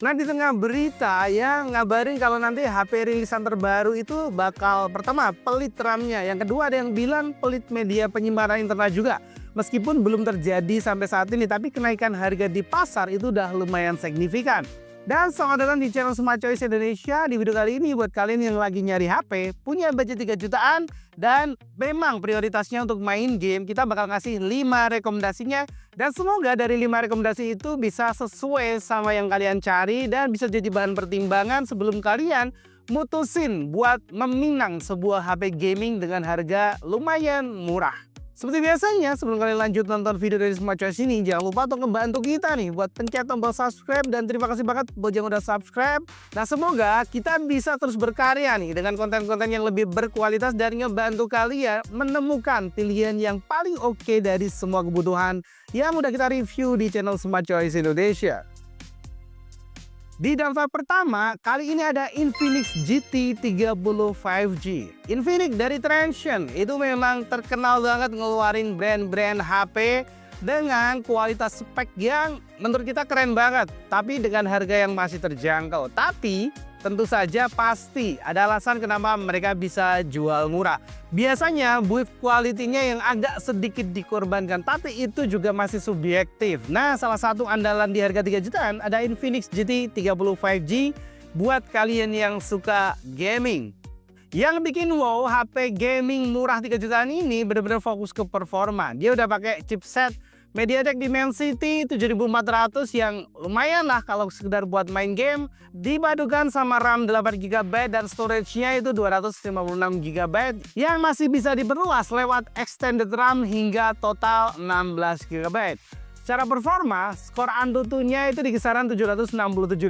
Nah, di tengah berita yang ngabarin kalau nanti HP rilisan terbaru itu bakal pertama pelit RAM-nya, yang kedua ada yang bilang pelit media penyimpanan internet juga. Meskipun belum terjadi sampai saat ini, tapi kenaikan harga di pasar itu udah lumayan signifikan. Dan selamat datang di channel Smart Choice Indonesia. Di video kali ini buat kalian yang lagi nyari HP, punya budget 3 jutaan, dan memang prioritasnya untuk main game, kita bakal ngasih 5 rekomendasinya. Dan semoga dari 5 rekomendasi itu bisa sesuai sama yang kalian cari dan bisa jadi bahan pertimbangan sebelum kalian mutusin buat meminang sebuah HP gaming dengan harga lumayan murah. Seperti biasanya, sebelum kalian lanjut nonton video dari Smart Choice ini, jangan lupa untuk ngebantu kita nih buat pencet tombol subscribe, dan terima kasih banget buat yang udah subscribe. Nah, semoga kita bisa terus berkarya nih dengan konten-konten yang lebih berkualitas dan ngebantu kalian menemukan pilihan yang paling oke dari semua kebutuhan yang udah kita review di channel Smart Choice Indonesia. Di daftar pertama, kali ini ada Infinix GT 30 5G. Infinix dari Transsion itu memang terkenal banget ngeluarin brand-brand HP dengan kualitas spek yang menurut kita keren banget, tapi dengan harga yang masih terjangkau. Tapi tentu saja pasti ada alasan kenapa mereka bisa jual murah. Biasanya build quality-nya yang agak sedikit dikorbankan, tapi itu juga masih subjektif. Nah, salah satu andalan di harga 3 jutaan ada Infinix GT 30 5G buat kalian yang suka gaming. Yang bikin wow, HP gaming murah 3 jutaan ini benar-benar fokus ke performa. Dia udah pakai chipset MediaTek Dimensity 7400 yang lumayan lah kalau sekedar buat main game, dipadukan sama RAM 8GB dan storage-nya itu 256GB yang masih bisa diperluas lewat extended RAM hingga total 16GB. Secara performa, skor Antutu-nya itu di kisaran 767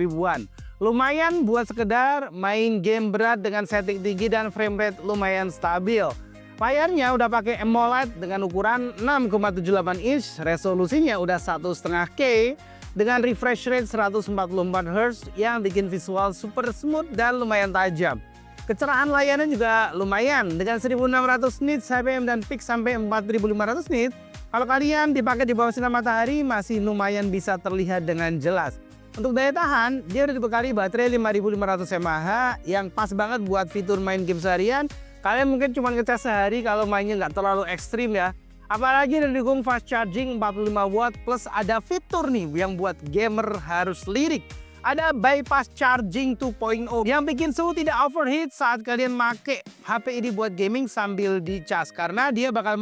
ribuan. Lumayan buat sekedar main game berat dengan setting tinggi dan frame rate lumayan stabil. Layarnya udah pakai AMOLED dengan ukuran 6,78 inch, resolusinya udah 1,5K dengan refresh rate 144Hz yang bikin visual super smooth dan lumayan tajam. Kecerahan layarnya juga lumayan dengan 1600 nits HPM dan peak sampai 4500 nits. Kalau kalian dipakai di bawah sinar matahari masih lumayan bisa terlihat dengan jelas. Untuk daya tahan, dia udah dibekali baterai 5500 mAh yang pas banget buat fitur main game seharian. Kalian mungkin cuma ngecas sehari kalau mainnya nggak terlalu ekstrim ya. Apalagi didukung fast charging 45 watt plus ada fitur nih yang buat gamer harus lirik. Ada bypass charging 2.0 yang bikin suhu tidak overheat saat kalian make HP ini buat gaming sambil dicas. Karena dia bakal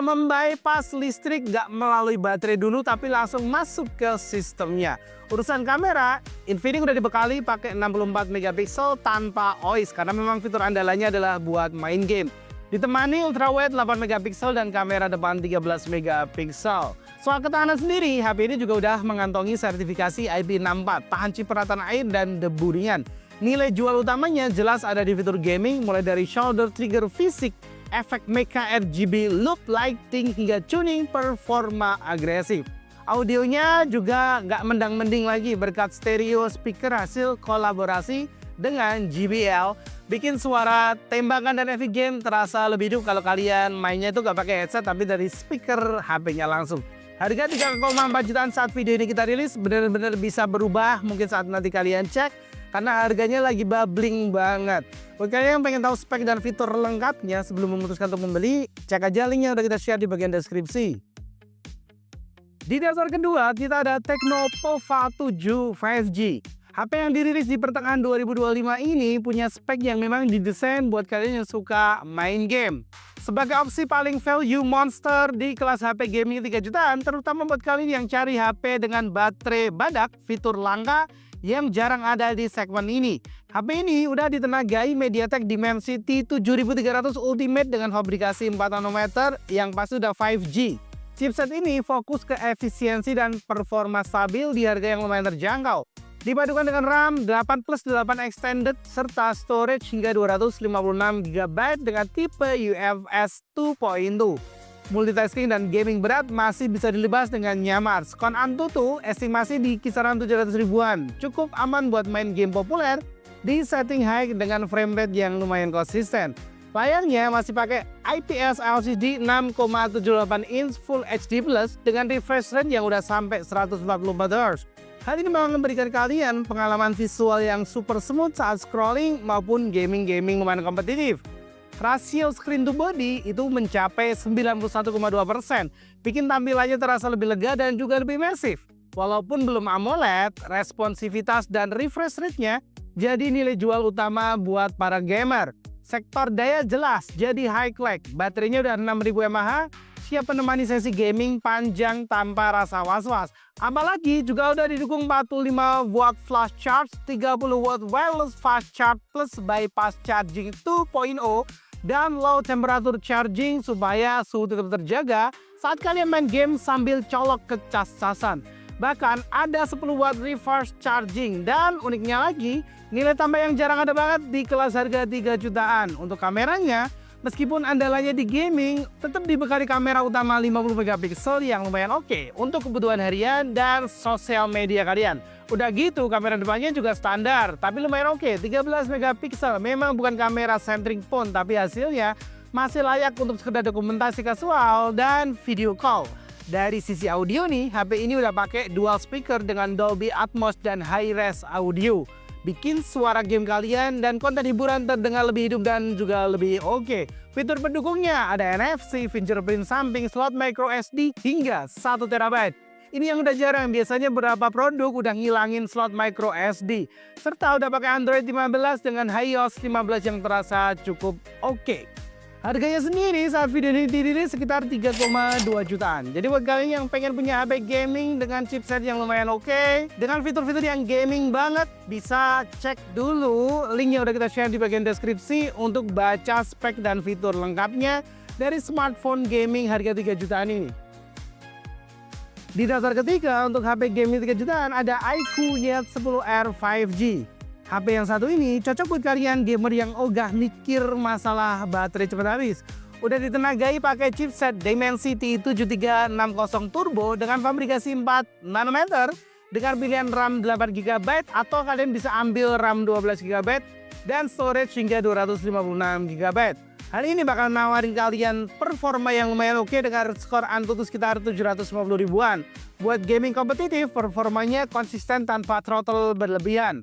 membypass listrik nggak melalui baterai dulu tapi langsung masuk ke sistemnya. Urusan kamera, Infinix udah dibekali pakai 64 megapiksel tanpa OIS karena memang fitur andalannya adalah buat main game. Ditemani ultrawide 8 megapiksel dan kamera depan 13 megapiksel. Soal ketahanan sendiri, HP ini juga udah mengantongi sertifikasi IP64, tahan cipratan air dan debu ringan. Nilai jual utamanya jelas ada di fitur gaming, mulai dari shoulder trigger fisik, efek mecha RGB, loop lighting, hingga tuning performa agresif. Audionya juga nggak mendang-mending lagi berkat stereo speaker hasil kolaborasi dengan JBL, bikin suara tembakan dan efek game terasa lebih hidup kalau kalian mainnya itu nggak pakai headset tapi dari speaker HP-nya langsung. Harga 3,4 jutaan saat video ini kita rilis benar-benar bisa berubah mungkin saat nanti kalian cek karena harganya lagi bubbling banget. Buat kalian yang pengen tahu spek dan fitur lengkapnya sebelum memutuskan untuk membeli, cek aja linknya udah kita share di bagian deskripsi. Di daftar kedua kita ada Tecno Pova 7 5G. HP yang dirilis di pertengahan 2025 ini punya spek yang memang didesain buat kalian yang suka main game. Sebagai opsi paling value monster di kelas HP gaming 3 jutaan, terutama buat kalian yang cari HP dengan baterai badak, fitur langka yang jarang ada di segmen ini. HP ini udah ditenagai MediaTek Dimensity 7300 Ultimate dengan fabrikasi 4 nanometer yang pasti udah 5G. Chipset ini fokus ke efisiensi dan performa stabil di harga yang lumayan terjangkau. Dipadukan dengan RAM 8+8 extended serta storage hingga 256GB dengan tipe UFS 2.2. Multitasking dan gaming berat masih bisa dilibas dengan nyaman. Skor Antutu estimasi di kisaran 700 ribuan. Cukup aman buat main game populer di setting high dengan frame rate yang lumayan konsisten. Layarnya masih pakai IPS LCD 6,78 inch Full HD Plus dengan refresh rate yang udah sampai 144 Hz. Hal ini memang memberikan kalian pengalaman visual yang super smooth saat scrolling maupun gaming lumayan kompetitif. Rasio screen to body itu mencapai 91,2%, bikin tampilannya terasa lebih lega dan juga lebih imersif. Walaupun belum AMOLED, responsivitas dan refresh rate-nya jadi nilai jual utama buat para gamer. Sektor daya jelas jadi high clack, baterainya udah 6000 mAh, siap menemani sesi gaming panjang tanpa rasa was-was. Apalagi juga udah didukung 45 watt flash charge, 30 watt wireless fast charge plus bypass charging 2.0 dan low temperature charging supaya suhu tetap terjaga saat kalian main game sambil colok ke cas-casan. Bahkan ada 10 watt reverse charging dan uniknya lagi, nilai tambah yang jarang ada banget di kelas harga 3 jutaan. Untuk kameranya, meskipun andalannya di gaming, tetap dibekali kamera utama 50 megapiksel yang lumayan oke untuk kebutuhan harian dan sosial media kalian. Udah gitu, kamera depannya juga standar, tapi lumayan oke, 13 megapiksel. Memang bukan kamera centric phone, tapi hasilnya masih layak untuk sekedar dokumentasi kasual dan video call. Dari sisi audio nih, HP ini udah pakai dual speaker dengan Dolby Atmos dan high-res audio. Bikin suara game kalian dan konten hiburan terdengar lebih hidup dan juga lebih oke. Fitur pendukungnya ada NFC, fingerprint samping, slot micro SD hingga 1 TB. Ini yang udah jarang, biasanya beberapa produk udah ngilangin slot micro SD. Serta udah pakai Android 15 dengan iOS 15 yang terasa cukup oke. Harganya sendiri saat video ini dirilis sekitar 3,2 jutaan. Jadi buat kalian yang pengen punya HP gaming dengan chipset yang lumayan oke, dengan fitur-fitur yang gaming banget, bisa cek dulu linknya udah kita share di bagian deskripsi untuk baca spek dan fitur lengkapnya dari smartphone gaming harga 3 jutaan ini. Di daftar ketiga untuk HP gaming 3 jutaan ada iQOO Z10R 5G. HP yang satu ini cocok buat kalian gamer yang ogah mikir masalah baterai cepat habis. Udah ditenagai pakai chipset Dimensity 7360 Turbo dengan fabrikasi 4 nanometer dengan pilihan RAM 8GB atau kalian bisa ambil RAM 12GB dan storage hingga 256GB. Hal ini bakal nawarin kalian performa yang lumayan oke dengan skor Antutu sekitar 750 ribuan. Buat gaming kompetitif, performanya konsisten tanpa throttle berlebihan.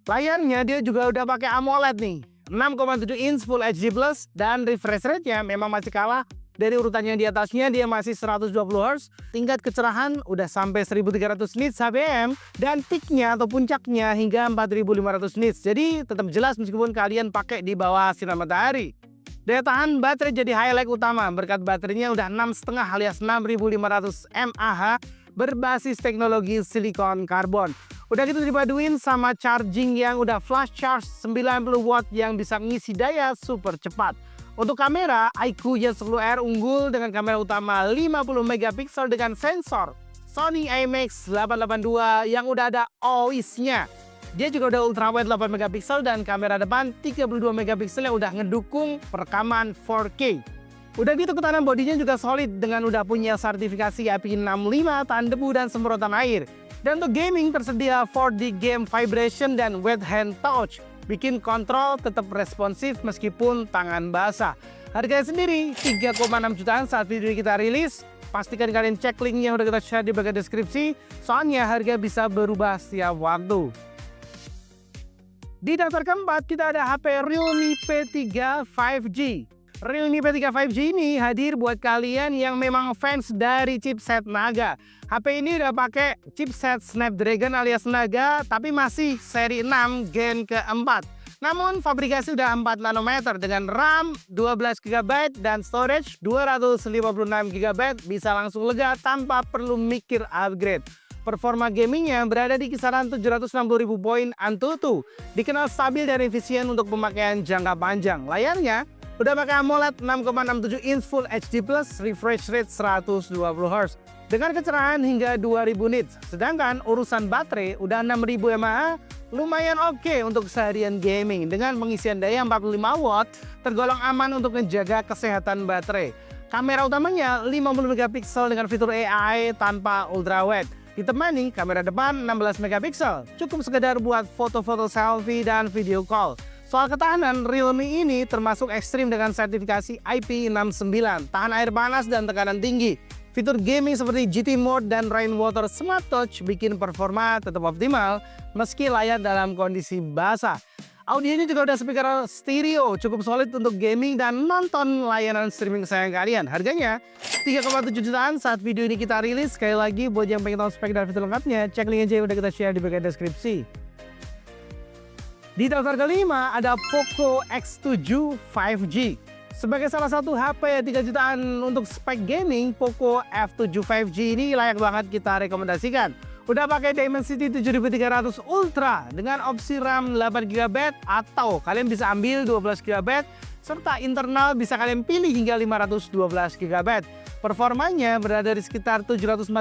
Layarnya dia juga udah pakai AMOLED nih, 6,7 inch Full HD Plus dan refresh rate-nya memang masih kalah dari urutannya di atasnya, dia masih 120Hz, tingkat kecerahan udah sampai 1300 nits HPM dan peak-nya atau puncaknya hingga 4500 nits. Jadi tetap jelas meskipun kalian pakai di bawah sinar matahari. Daya tahan baterai jadi highlight utama berkat baterainya udah 6,5 alias 6500 mAh berbasis teknologi silikon karbon. Udah gitu dipaduin sama charging yang udah flash charge 90 watt yang bisa ngisi daya super cepat. Untuk kamera, iQOO Z10R unggul dengan kamera utama 50 megapiksel dengan sensor Sony IMX882 yang udah ada OIS-nya. Dia juga udah ultrawide 8 megapiksel dan kamera depan 32 megapiksel yang udah ngedukung perekaman 4K. Udah gitu ketahanan bodinya juga solid dengan udah punya sertifikasi IP65, tahan debu dan semprotan air. Dan untuk gaming tersedia 4D game vibration dan wet hand touch. Bikin kontrol tetap responsif meskipun tangan basah. Harganya sendiri 3,6 jutaan saat video kita rilis. Pastikan kalian cek linknya udah kita share di bagian deskripsi. Soalnya harga bisa berubah setiap waktu. Di daftar keempat kita ada HP Realme P3 5G. Realme P3 5G ini hadir buat kalian yang memang fans dari chipset Naga. HP ini udah pakai chipset Snapdragon alias Naga, tapi masih seri 6 gen keempat. Namun fabrikasi udah 4 nanometer dengan RAM 12GB dan storage 256GB, bisa langsung lega tanpa perlu mikir upgrade. Performa gamingnya berada di kisaran 760.000 poin Antutu. Dikenal stabil dan efisien untuk pemakaian jangka panjang. Layarnya udah pakai AMOLED 6,67 inch Full HD Plus, refresh rate 120Hz dengan kecerahan hingga 2000 nits. Sedangkan urusan baterai udah 6000 mAh, lumayan oke untuk seharian gaming dengan pengisian daya 45 watt, tergolong aman untuk menjaga kesehatan baterai. Kamera utamanya 50 megapiksel dengan fitur AI tanpa ultrawide. Ditemani kamera depan 16 megapiksel, cukup sekedar buat foto-foto selfie dan video call. Soal ketahanan, Realme ini termasuk ekstrim dengan sertifikasi IP69, tahan air panas dan tekanan tinggi. Fitur gaming seperti GT Mode dan Rainwater Smart Touch bikin performa tetap optimal meski layar dalam kondisi basah. Audionya juga udah speaker stereo, cukup solid untuk gaming dan nonton layanan streaming kesayangan kalian. Harganya 3,7 jutaan saat video ini kita rilis. Sekali lagi buat yang pengen tahu spek dan fitur lengkapnya, cek link aja yang udah kita share di bagian deskripsi. Di daftar kelima ada Poco X7 5G. Sebagai salah satu HP 3 jutaan untuk spek gaming, Poco F7 5G ini layak banget kita rekomendasikan. Udah pakai Dimensity 7300 Ultra dengan opsi RAM 8GB atau kalian bisa ambil 12GB serta internal bisa kalian pilih hingga 512GB. Performanya berada di sekitar 704.000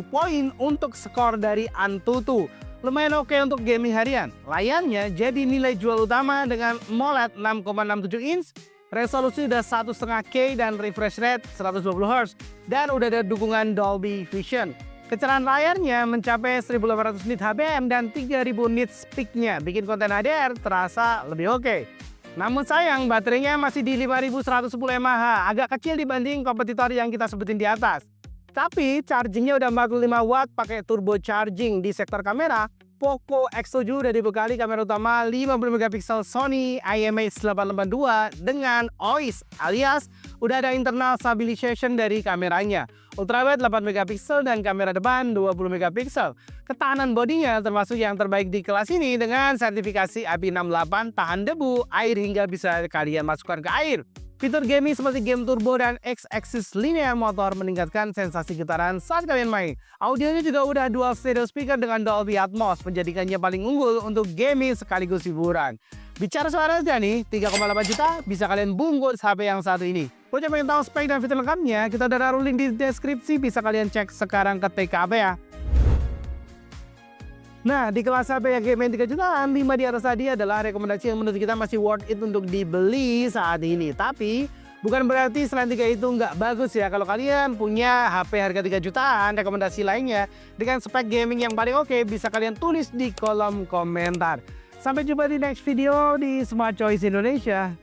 poin untuk skor dari Antutu. Lumayan oke untuk gaming harian. Layarnya jadi nilai jual utama dengan AMOLED 6,67 inch, resolusi udah 1,5K dan refresh rate 120Hz dan udah ada dukungan Dolby Vision. Kecerahan layarnya mencapai 1800 nit HBM dan 3000 nit peak-nya, bikin konten HDR terasa lebih oke. Namun sayang, baterainya masih di 5110 mAh, agak kecil dibanding kompetitor yang kita sebutin di atas. Tapi chargingnya udah 45 watt pakai turbo charging. Di sektor kamera, Poco X7 udah dibekali kamera utama 50MP Sony IMX882 dengan OIS alias udah ada internal stabilization dari kameranya. Ultrawide 8MP dan kamera depan 20MP. Ketahanan bodinya termasuk yang terbaik di kelas ini dengan sertifikasi IP68 tahan debu, air hingga bisa kalian masukkan ke air. Fitur gaming seperti game turbo dan X-axis linear motor meningkatkan sensasi getaran saat kalian main. Audionya juga udah dual stereo speaker dengan Dolby Atmos, menjadikannya paling unggul untuk gaming sekaligus hiburan. Bicara soal harga nih, 3,8 juta bisa kalian bungkus HP yang satu ini. Buat yang pengen tahu spek dan fitur lengkapnya, kita udah taruh link di deskripsi, bisa kalian cek sekarang ketika apa ya. Nah, di kelas HP yang gaming 3 jutaan, 5 di atas tadi adalah rekomendasi yang menurut kita masih worth it untuk dibeli saat ini. Tapi, bukan berarti selain 3 itu nggak bagus ya. Kalau kalian punya HP harga 3 jutaan, rekomendasi lainnya dengan spek gaming yang paling oke, bisa kalian tulis di kolom komentar. Sampai jumpa di next video di Smart Choice Indonesia.